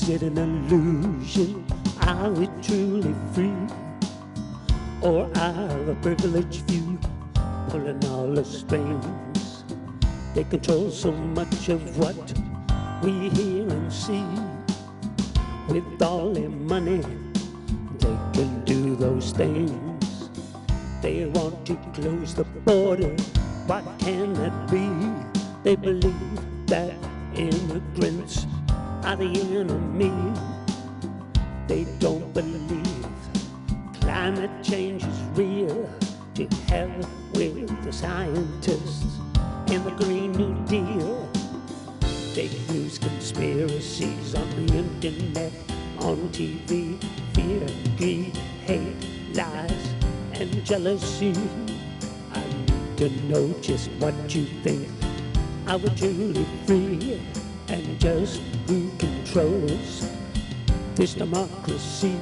it an illusion? Are we truly free? Or are the privileged few pulling all the strings? They control so much of what we hear and see. With all their money, they can do those things. They want to close the border. What can that be? They believe that immigrants are the enemy. They don't believe climate change is real. To hell with the scientists and the Green New Deal. Fake news conspiracies on the internet, on TV, fear, greed, hate, lies, and jealousy. I need to know just what you think. Are we truly free? And just who controls this democracy?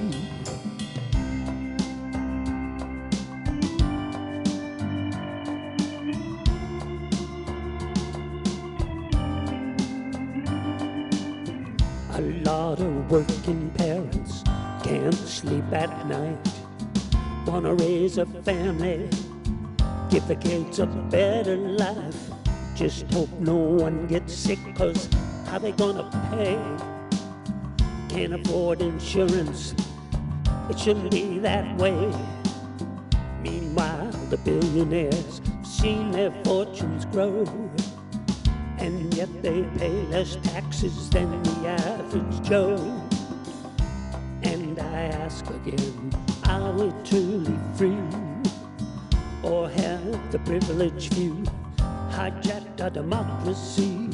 A lot of working parents can't sleep at night. Wanna raise a family, give the kids a better life. Just hope no one gets sick, 'cause how they gonna pay? Can't afford insurance, it shouldn't be that way. Meanwhile, the billionaires have seen their fortunes grow, and yet they pay less taxes than the average Joe. And I ask again, are we truly free? Or have the privileged few hijacked our democracy?